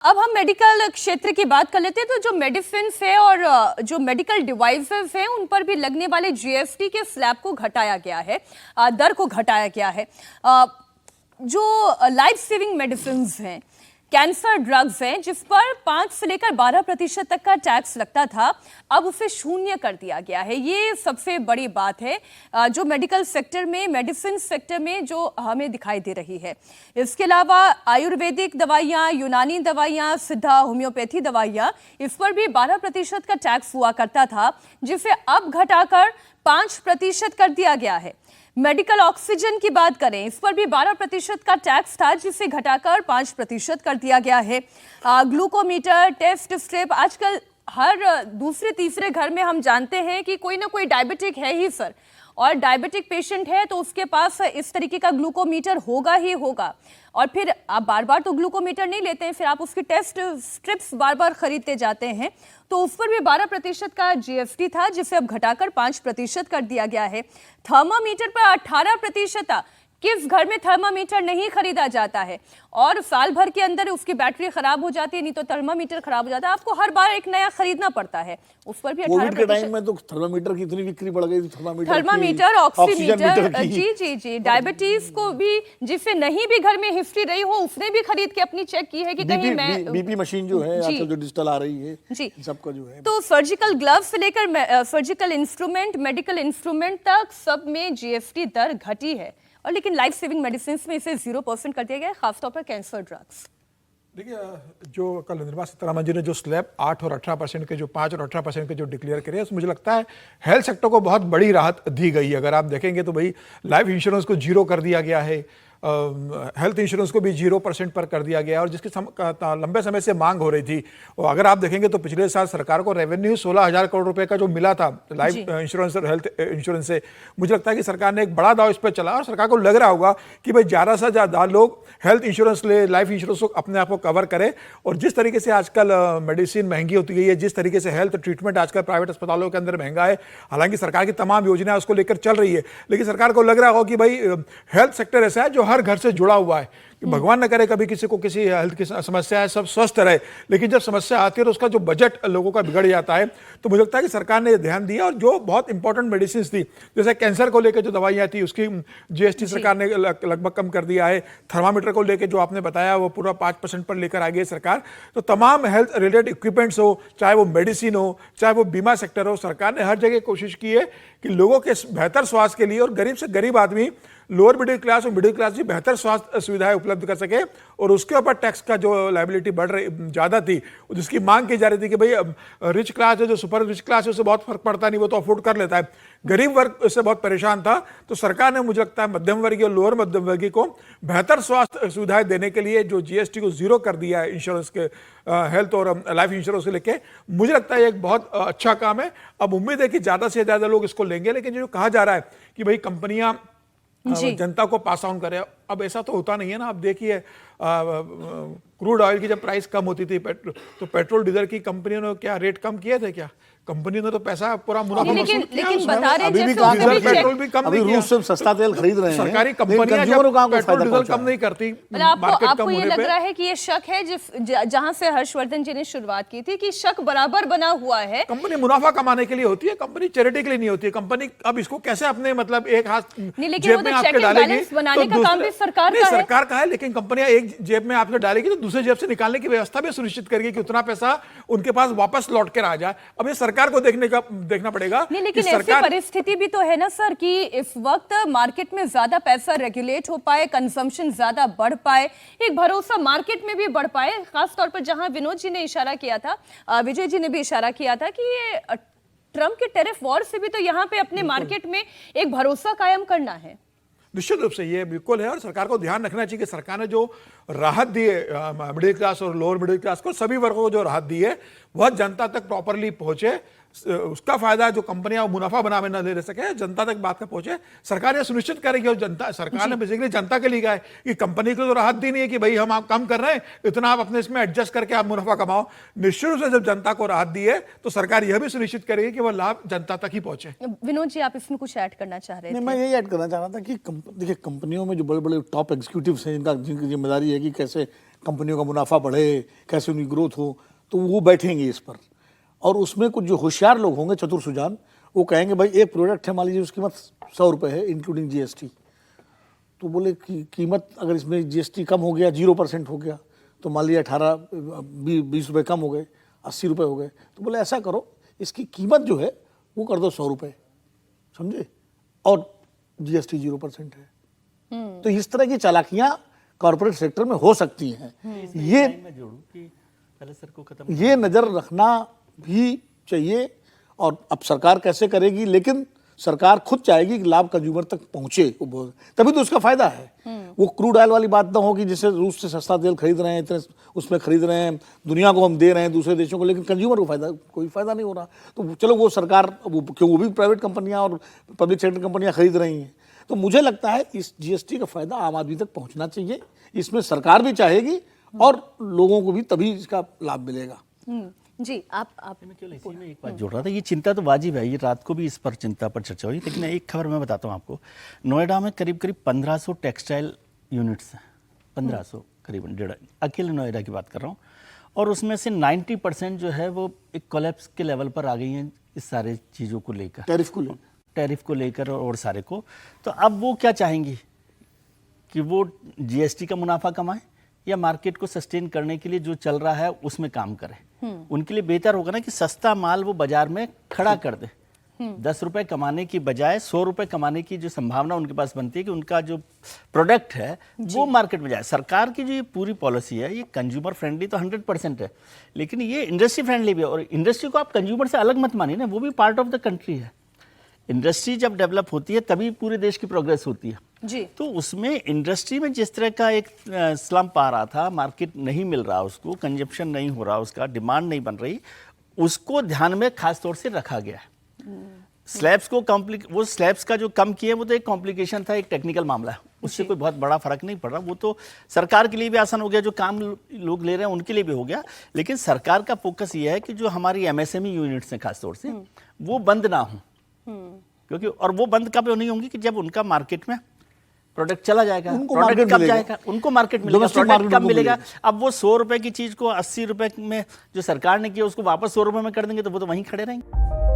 अब हम मेडिकल क्षेत्र की बात कर लेते हैं। तो जो मेडिसिन है और जो मेडिकल डिवाइसेस हैं उन पर भी लगने वाले जीएसटी के स्लैब को घटाया गया है, दर को घटाया गया है। जो लाइफ सेविंग मेडिसिन हैं, कैंसर ड्रग्स हैं, जिस पर 5 से लेकर 12% तक का टैक्स लगता था, अब उसे शून्य कर दिया गया है। ये सबसे बड़ी बात है जो मेडिकल सेक्टर में, मेडिसिन सेक्टर में जो हमें दिखाई दे रही है। इसके अलावा आयुर्वेदिक दवाइयाँ, यूनानी दवाइयाँ, सिद्धा होम्योपैथी दवाइयाँ, इस पर भी 12% का टैक्स हुआ करता था, जिसे अब घटाकर 5% कर दिया गया है। मेडिकल ऑक्सीजन की बात करें, इस पर भी 12% का टैक्स था, जिसे घटाकर 5% कर दिया गया है। ग्लूकोमीटर, टेस्ट स्ट्रिप, आजकल हर दूसरे तीसरे घर में हम जानते हैं कि कोई ना कोई डायबिटिक है ही सर, और डायबिटिक पेशेंट है तो उसके पास इस तरीके का ग्लूकोमीटर होगा ही होगा। और फिर आप बार बार तो ग्लूकोमीटर नहीं लेते हैं, फिर आप उसकी टेस्ट स्ट्रिप्स बार बार खरीदते जाते हैं, तो उस पर भी 12% का जीएसटी था, जिसे अब घटाकर 5% कर दिया गया है। थर्मामीटर पर 18%। किस घर में थर्मामीटर नहीं खरीदा जाता है, और साल भर के अंदर उसकी बैटरी खराब हो जाती है, नहीं तो थर्मामीटर खराब हो जाता है, आपको हर बार एक नया खरीदना पड़ता है। उस पर भी 18%। कोविड के टाइम में तो थर्मामीटर की इतनी बिक्री बढ़ गई थी, थर्मामीटर, ऑक्सीमीटर, जी, डायबिटीज को भी, जिससे नहीं भी घर में हिस्ट्री रही हो, उसने भी खरीद के अपनी चेक की है कि कहीं मैं बीपी मशीन जो है आजकल जो डिजिटल आ रही है जी सबका जो है। तो सर्जिकल ग्लव्स से लेकर सर्जिकल इंस्ट्रूमेंट, मेडिकल इंस्ट्रूमेंट तक सब में जीएसटी दर घटी है। और लेकिन लाइफ सेविंग मेडिसिन में इसे 0% कर दिया गया है, खासतौर पर कैंसर ड्रग्स। देखिए, जो कल निर्मला सीतारमण जी ने जो स्लैब 8 और 18% के, जो 5 और 18% के जो डिक्लेयर करे, मुझे लगता है हेल्थ सेक्टर को बहुत बड़ी राहत दी गई है। अगर आप देखेंगे तो भाई लाइफ इंश्योरेंस को 0 कर दिया गया है, हेल्थ इंश्योरेंस को भी 0% पर कर दिया गया, और जिसकी लंबे समय से मांग हो रही थी। और अगर आप देखेंगे तो पिछले साल सरकार को रेवेन्यू 16,000 करोड़ रुपए का जो मिला था लाइफ इंश्योरेंस और हेल्थ इंश्योरेंस से, मुझे लगता है कि सरकार ने एक बड़ा दाव इस पर चला, और सरकार को लग रहा होगा कि भाई ज़्यादा से ज़्यादा लोग हेल्थ इंश्योरेंस ले, लाइफ इंश्योरेंस को अपने आप को कवर करें। और जिस तरीके से आजकल मेडिसिन महंगी होती गई है, जिस तरीके से हेल्थ ट्रीटमेंट आजकल प्राइवेट अस्पतालों के अंदर महंगा है, हालांकि सरकार की तमाम योजनाएं उसको लेकर चल रही है, लेकिन सरकार को लग रहा होगा कि भाई हेल्थ सेक्टर ऐसा है जो हर घर से जुड़ा हुआ है, कि भगवान न करे कभी किसी को किसी हेल्थ की समस्या है, सब स्वस्थ रहे, लेकिन जब समस्या आती है तो उसका जो बजट लोगों का बिगड़ जाता है। तो मुझे लगता है कि सरकार ने ध्यान दिया, और जो बहुत इंपॉर्टेंट मेडिसिन थी, जैसे कैंसर को लेकर जो दवाइयाँ थी उसकी जीएसटी सरकार ने लगभग कम कर दिया है। थर्मामीटर को लेकर जो आपने बताया वो पूरा 5% पर लेकर आ गई है सरकार। तो तमाम हेल्थ रिलेटेड इक्विपमेंट्स हो, चाहे वो मेडिसिन हो, चाहे वो बीमा सेक्टर हो, सरकार ने हर जगह कोशिश की है कि लोगों के बेहतर स्वास्थ्य के लिए, और गरीब से गरीब आदमी, लोअर मिडिल क्लास और मिडिल क्लास भी बेहतर स्वास्थ्य सुविधाएं उपलब्ध कर सके। और उसके ऊपर टैक्स का जो लायबिलिटी बढ़ रही ज़्यादा थी, जिसकी मांग की जा रही थी कि भाई रिच क्लास है, जो सुपर रिच क्लास है, उससे बहुत फर्क पड़ता नहीं, वो तो अफोर्ड कर लेता है, गरीब वर्ग इससे बहुत परेशान था। तो सरकार ने मुझे लगता है मध्यम वर्गीय और लोअर मध्यम वर्गीय को बेहतर स्वास्थ्य सुविधाएं देने के लिए जो जीएसटी को 0 कर दिया है इंश्योरेंस के, हेल्थ और लाइफ इंश्योरेंस को लेके, मुझे लगता है एक बहुत अच्छा काम है। अब उम्मीद है कि ज़्यादा से ज़्यादा लोग इसको लेंगे, लेकिन जो कहा जा रहा है कि भाई कंपनियां जनता को पास ऑन करे, अब ऐसा तो होता नहीं है ना। अब देखिए क्रूड ऑयल की जब प्राइस कम होती थी, तो पेट्रोल डीजल की कंपनियों ने क्या रेट कम किए थे क्या? कंपनी ने तो पैसा पूरा मुनाफा वसूल किया। अभी भी पेट्रोल भी कम नहीं किया, सब सस्ता तेल खरीद रहे हैं। सरकारी कंपनियां जब पेट्रोल डीजल कम नहीं करती, मार्केट कम होने पे। लग रहा है कि ये शक है जहां से हर्षवर्धन जी ने शुरुआत की थी, कि शक बराबर बना हुआ है। कंपनी मुनाफा कमाने के लिए होती है, कंपनी चैरिटी के लिए नहीं होती है। कंपनी अब इसको कैसे अपने मतलब एक हाथ जेब में आपके डालेगी, बनाने का काम भी सरकार का है, लेकिन कंपनियां एक जेब में आपके डालेगी तो दूसरे जेब से निकालने की व्यवस्था भी सुनिश्चित करेगी कि उतना पैसा उनके पास वापस लौट कर आ जाए। अब ये सरकार को देखना पड़ेगा। नहीं, लेकिन ऐसी परिस्थिति भी तो है ना सर कि इस वक्त मार्केट में ज्यादा पैसा रेगुलेट हो पाए, कंजम्पशन ज्यादा बढ़ पाए, एक भरोसा मार्केट में भी बढ़ पाए। खासतौर पर जहां विनोद जी ने इशारा किया था, विजय जी ने भी इशारा किया था कि ये ट्रंप के टैरिफ वॉर से भी तो यहाँ पे अपने मार्केट में एक भरोसा कायम करना है। निश्चित रूप से ये बिल्कुल है, और सरकार को ध्यान रखना चाहिए कि सरकार ने जो राहत दी है मिडिल क्लास और लोअर मिडिल क्लास को, सभी वर्गों को जो राहत दी है वह जनता तक प्रॉपरली पहुंचे। उसका फायदा जो कंपनियां मुनाफा बनाने न ले सके, जनता तक बात का पहुंचे। सरकार ये सुनिश्चित करेगी, और जनता, सरकार ने बेसिकली जनता के लिए कहा है कि कंपनी को तो राहत दी नहीं है कि भाई हम आप कम कर रहे हैं, इतना आप अपने इसमें एडजस्ट करके आप मुनाफा कमाओ। निश्चित रूप से जब जनता को राहत दी है तो सरकार यह भी सुनिश्चित करेगी कि वह लाभ जनता तक ही पहुंचे। विनोद जी, आप इसमें कुछ ऐड करना चाह रहे थे? मैं यही ऐड करना चाह रहा था कि देखिए, कंपनियों में जो बड़े बड़े टॉप एग्जीक्यूटिव्स हैं, जिनकी जिम्मेदारी है कि कैसे कंपनियों का मुनाफा बढ़े, कैसे उनकी ग्रोथ हो, तो वो बैठेंगे इस पर। और उसमें कुछ जो होशियार लोग होंगे, चतुर सुजान, वो कहेंगे भाई एक प्रोडक्ट है, मान लीजिए उसकी कीमत 100 रुपये है इंक्लूडिंग जीएसटी, तो बोले कि कीमत अगर इसमें जीएसटी कम हो गया, 0% हो गया, तो मान लीजिए 18-20 रुपये कम हो गए, 80 रुपये हो गए, तो बोले ऐसा करो इसकी कीमत जो है वो कर दो 100 रुपये, समझे, और जीएसटी 0% है। तो इस तरह की चालाकियां कॉर्पोरेट सेक्टर में हो सकती हैं। ये मैं जोड़ूं कि पहले सर को खत्म ये नज़र रखना भी चाहिए। और अब सरकार कैसे करेगी, लेकिन सरकार खुद चाहेगी कि लाभ कंज्यूमर तक पहुंचे, तभी तो उसका फायदा है। वो क्रूड ऑयल वाली बात ना हो कि जैसे रूस से सस्ता तेल खरीद रहे हैं, इतने उसमें खरीद रहे हैं, दुनिया को हम दे रहे हैं दूसरे देशों को, लेकिन कंज्यूमर को फायदा, कोई फायदा नहीं हो रहा। तो चलो वो सरकार, वो भी प्राइवेट कंपनियां और पब्लिक सेक्टर कंपनियां खरीद रही हैं। तो मुझे लगता है इस जीएसटी का फायदा आम आदमी तक पहुंचना चाहिए। इसमें सरकार भी चाहेगी और लोगों को भी तभी इसका लाभ मिलेगा। जी, आप मैं केवल इसी में एक बात जोड़ रहा था, ये चिंता तो वाजिब है, ये रात को भी इस पर चिंता पर चर्चा हुई, लेकिन एक खबर मैं बताता हूँ आपको। नोएडा में करीब 1500 टेक्सटाइल यूनिट्स हैं, 1500 करीबन, 1.5 अकेले नोएडा की बात कर रहा हूँ, और उसमें से 90% जो है वो एक कोलैप्स के लेवल पर आ गई हैं इस सारे चीज़ों को लेकर, टैरिफ को लेकर और सारे को। तो अब वो क्या चाहेंगी कि वो जीएसटी का मुनाफा कमाए या मार्केट को सस्टेन करने के लिए जो चल रहा है उसमें काम करें। उनके लिए बेहतर होगा ना कि सस्ता माल वो बाजार में खड़ा कर दे। 10 रुपए कमाने की बजाय 100 रुपए कमाने की जो संभावना उनके पास बनती है कि उनका जो प्रोडक्ट है वो मार्केट में जाए। सरकार की जो ये पूरी पॉलिसी है ये कंज्यूमर फ्रेंडली तो 100% है, लेकिन ये इंडस्ट्री फ्रेंडली भी है। और इंडस्ट्री को आप कंज्यूमर से अलग मत मानिए ना, वो भी पार्ट ऑफ द कंट्री है। इंडस्ट्री जब डेवलप होती है तभी पूरे देश की प्रोग्रेस होती है जी। तो उसमें इंडस्ट्री में जिस तरह का एक स्लम्प आ रहा था, मार्केट नहीं मिल रहा, उसको कंजप्शन नहीं हो रहा, उसका डिमांड नहीं बन रही, उसको ध्यान में खास तौर से रखा गया है। स्लैब्स को वो स्लैब्स का जो कम किए वो तो एक कॉम्प्लिकेशन था, एक टेक्निकल मामला है, उससे कोई बहुत बड़ा फर्क नहीं पड़ रहा। वो तो सरकार के लिए भी आसान हो गया, जो काम लोग ले रहे हैं उनके लिए भी हो गया। लेकिन सरकार का फोकस ये है कि जो हमारी एमएसएमई यूनिट्स हैं खास तौर से वो बंद ना हो, क्योंकि और वो बंद कब नहीं होंगी कि जब उनका मार्केट में प्रोडक्ट चला जाएगा, प्रोडक्ट कब जाएगा, उनको मार्केट मिलेगा, प्रोडक्ट कब मिलेगा। अब वो 100 रुपए की चीज को 80 रुपए में जो सरकार ने किया उसको वापस 100 रुपए में कर देंगे तो वो तो वहीं खड़े रहेंगे।